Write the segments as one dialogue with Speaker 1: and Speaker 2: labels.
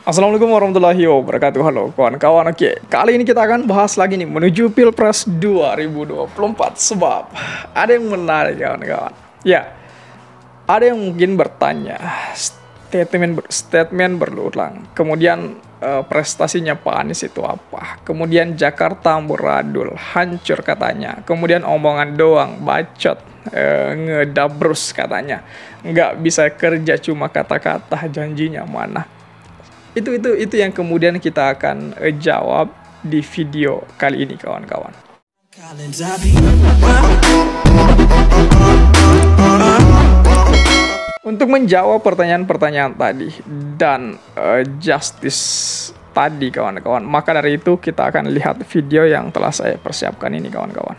Speaker 1: Assalamualaikum warahmatullahi wabarakatuh. Halo kawan-kawan. Oke, kali ini kita akan bahas lagi nih menuju Pilpres 2024. Sebab ada yang menarik kawan-kawan. Ya, ada yang mungkin bertanya statement berulang. Kemudian prestasinya Pak Anies itu apa? Kemudian Jakarta amburadul, hancur katanya. Kemudian omongan doang, bacot, ngedabrus katanya. Nggak bisa kerja, cuma kata-kata, janjinya mana? Itu yang kemudian kita akan jawab di video kali ini kawan-kawan. Untuk menjawab pertanyaan-pertanyaan tadi dan justice tadi kawan-kawan, maka dari itu kita akan lihat video yang telah saya persiapkan ini kawan-kawan.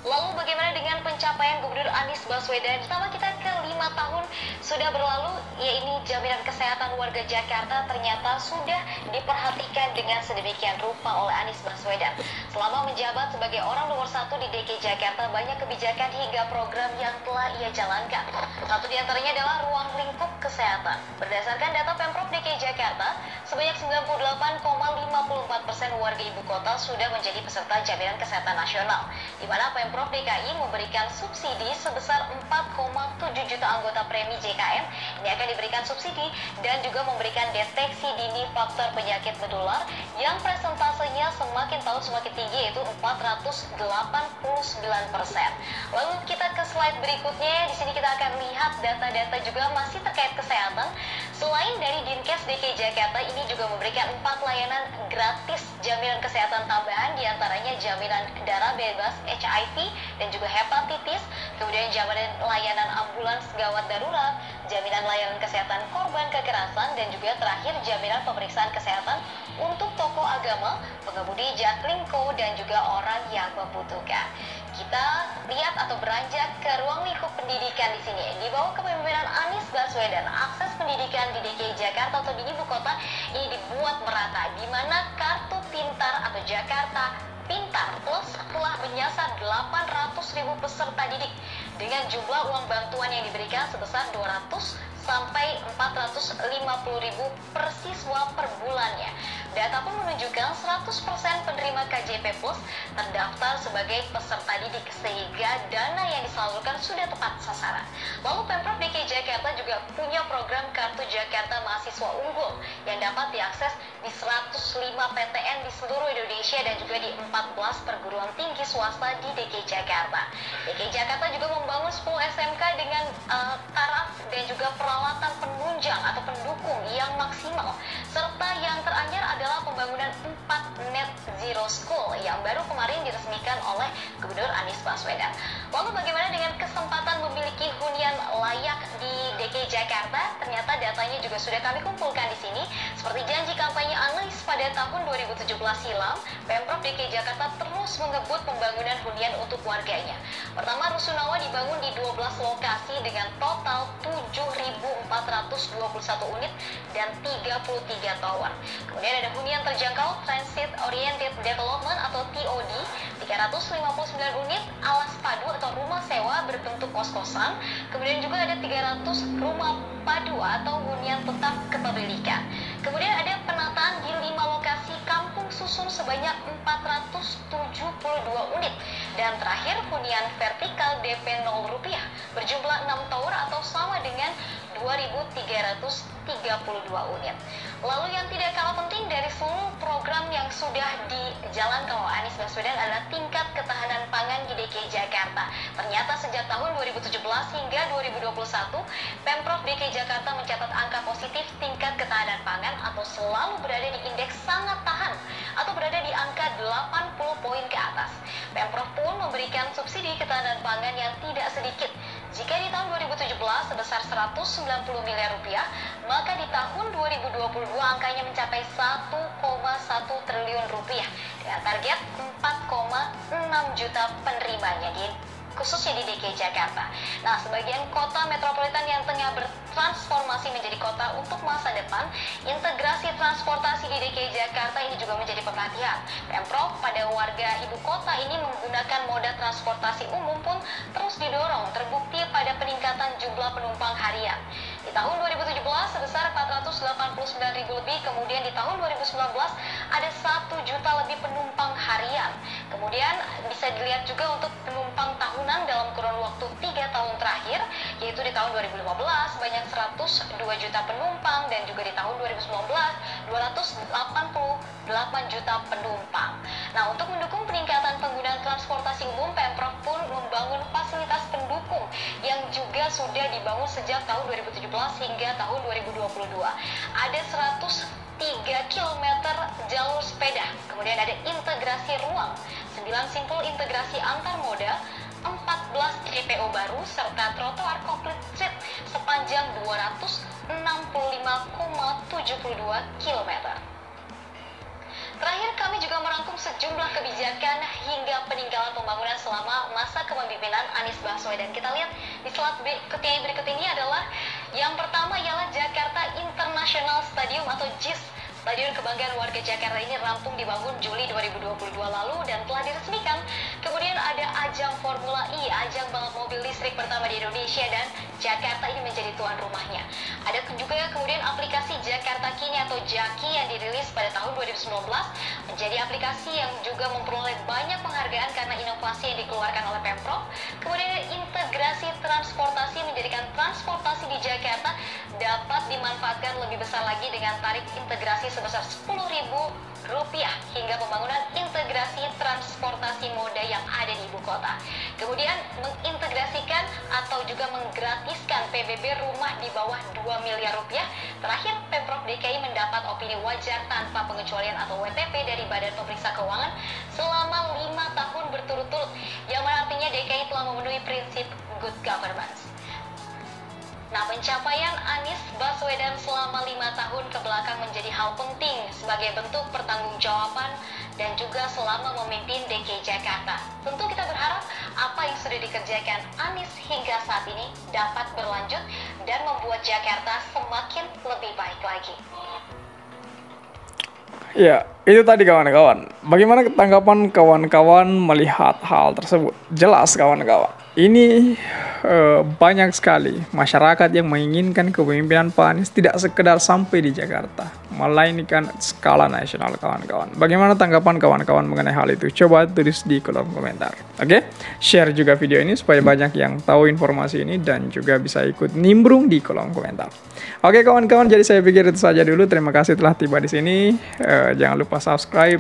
Speaker 2: Lalu bagaimana dengan pencapaian Gubernur Anies Baswedan? Pertama kita ke 5 tahun sudah berlalu, yaitu jaminan kesehatan warga Jakarta ternyata sudah diperhatikan dengan sedemikian rupa oleh Anies Baswedan. Selama menjabat sebagai orang nomor 1 di DKI Jakarta, banyak kebijakan hingga program yang telah ia jalankan. Satu di antaranya adalah ruang lingkup kesehatan. Berdasarkan data Pemprov DKI Jakarta, sebanyak 98,54% warga ibu kota sudah menjadi peserta jaminan kesehatan nasional, di mana Pemprov DKI memberikan subsidi sebesar 4,7 juta anggota premi JKM. Ini akan diberikan subsidi dan juga memberikan deteksi dini faktor penyakit menular yang presentasenya semakin tahun semakin tinggi, yaitu 489%. Lalu kita ke slide berikutnya. Di sini kita akan lihat data-data juga masih terkait kesehatan. Selain dari Dinkes DKI Jakarta, ini juga memberikan 4 layanan gratis jaminan kesehatan tambahan, diantaranya jaminan darah bebas HIV dan juga hepatitis, kemudian jaminan layanan ambulans gawat darurat, jaminan layanan kesehatan korban kekerasan, dan juga terakhir jaminan pemeriksaan kesehatan untuk tokoh agama, pengemudi jaklingko, dan juga orang yang membutuhkan. Kita lihat atau beranjak ke ruang lingkup pendidikan di sini. Di bawah kepemimpinan Anies Baswedan, akses pendidikan di DKI Jakarta atau di ibu kota ini dibuat merata, di mana kartu pintar atau Jakarta Pintar Plus telah menyasar 800.000 peserta didik dengan jumlah uang bantuan yang diberikan sebesar 200 sampai 450.000 per siswa per bulannya. Data pun menunjukkan 100% penerima KJP Plus terdaftar sebagai peserta didik, sehingga dana yang disalurkan sudah tepat sasaran. Lalu Pemprov DKI Jakarta juga punya program Kartu Jakarta Mahasiswa Unggul yang dapat diakses di 105 PTN di seluruh Indonesia dan juga di 14 perguruan tinggi swasta di DKI Jakarta. DKI Jakarta juga membangun 10 SMK dengan taraf dan juga peralatan penunjang atau pendukung yang maksimal, serta yang teranyar adalah pembangunan 4 Net Zero School yang baru kemarin diresmikan oleh Gubernur Anies Baswedan. Lalu bagaimana dengan kesempatan memiliki hunian layak di DKI Jakarta? Ternyata datanya juga sudah kami kumpulkan di sini. Seperti janji kampanye Anies pada tahun 2017 silam, Pemprov DKI Jakarta terus mengebut pembangunan hunian untuk warganya. Pertama, Rusunawa dibangun di 12 lokasi dengan total 7.421 unit dan 33 tower. Kemudian ada hunian terjangkau Transit Oriented Development atau TOD, 359 unit alas padu atau rumah sewa berbentuk kos-kosan. Kemudian juga ada 300 rumah padu atau hunian tetap kepemilikan. Kemudian ada penataan di 5 lokasi kampung susun sebanyak 472 unit. Dan terakhir hunian vertikal DP 0 rupiah berjumlah 6 tower atau sama dengan 2.332 unit. Lalu yang tidak kalah penting dari seluruh program yang sudah dijalankan oleh Anies Baswedan adalah tingkat ketahanan pangan di DKI Jakarta. Ternyata sejak tahun 2017 hingga 2021, Pemprov DKI Jakarta mencatat angka positif tingkat ketahanan pangan atau selalu berada di indeks sangat tahan atau berada di angka 80 poin ke atas. Pemprov pun memberikan subsidi ketahanan pangan yang tidak sedikit. Jika di tahun 2017 sebesar 190 miliar rupiah, maka di tahun 2022 angkanya mencapai 1,1 triliun rupiah dengan target 4,6 juta penerimanya khususnya di DKI Jakarta. Nah, sebagian kota metropolitan yang tengah bertransformasi menjadi kota untuk masa depan, integrasi transportasi di DKI Jakarta ini juga menjadi perhatian. Pemprov pada warga ibu kota ini menggunakan moda transportasi umum pun terus didorong, terbukti pada peningkatan jumlah penumpang harian. Di tahun 2017 589.000 lebih. Kemudian di tahun 2019 ada 1 juta lebih penumpang harian. Kemudian bisa dilihat juga untuk penumpang tahunan dalam kurun waktu 3 tahun terakhir, yaitu di tahun 2015 banyak 102 juta penumpang, dan juga di tahun 2019 288 juta penumpang. Nah, untuk mendukung peningkatan penggunaan transportasi umum, Pemprov pun membangun fasilitas pendukung yang juga sudah dibangun sejak tahun 2017 hingga tahun 2022. Ada 103 km jalur sepeda, kemudian ada integrasi ruang, 9 simpul integrasi antar moda, 14 TPO baru, serta trotoar komplit street sepanjang 265,72 km. Terakhir, kami juga merangkum sejumlah kebijakan hingga peninggalan pembangunan selama masa kepemimpinan Anies Baswedan. Kita lihat di slide berikut ini adalah yang pertama ialah Jakarta International Stadium atau JIS. Stadion Kebanggaan Warga Jakarta ini rampung dibangun Juli 2022 lalu dan telah diresmikan. Kemudian ada ajang Formula E, ajang balap mobil listrik pertama di Indonesia, dan Jakarta ini menjadi tuan rumahnya. Ada juga kemudian aplikasi Jakarta Kini atau Jaki yang dirilis pada tahun 2019, menjadi aplikasi yang juga memperoleh banyak penghargaan karena inovasi yang dikeluarkan oleh Pemprov. Kemudian integrasi transportasi menjadikan transportasi di Jakarta dapat dimanfaatkan lebih besar lagi dengan tarif integrasi sebesar Rp10.000 hingga pembangunan integrasi transportasi moda yang ada di ibu kota. Kemudian mengintegrasikan atau juga menggratiskan PBB rumah di bawah Rp2 miliar. Terakhir, Pemprov DKI mendapat opini wajar tanpa pengecualian atau WTP dari Badan Pemeriksa Keuangan selama 5 tahun berturut-turut, yang mana artinya DKI telah memenuhi prinsip good governance. Nah, pencapaian Anies Baswedan selama 5 tahun ke belakang menjadi hal penting sebagai bentuk pertanggungjawaban dan juga selama memimpin DKI Jakarta. Tentu kita berharap apa yang sudah dikerjakan Anies hingga saat ini dapat berlanjut dan membuat Jakarta semakin lebih baik lagi.
Speaker 1: Ya, itu tadi kawan-kawan. Bagaimana tanggapan kawan-kawan melihat hal tersebut? Jelas kawan-kawan, ini banyak sekali masyarakat yang menginginkan kepemimpinan Pak Anies tidak sekedar sampai di Jakarta, melainkan skala nasional kawan-kawan. Bagaimana tanggapan kawan-kawan mengenai hal itu? Coba tulis di kolom komentar. Oke? Share juga video ini supaya banyak yang tahu informasi ini dan juga bisa ikut nimbrung di kolom komentar. Oke kawan-kawan, jadi saya pikir itu saja dulu. Terima kasih telah tiba di sini. Jangan lupa subscribe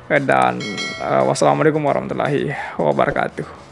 Speaker 1: dan wassalamualaikum warahmatullahi wabarakatuh.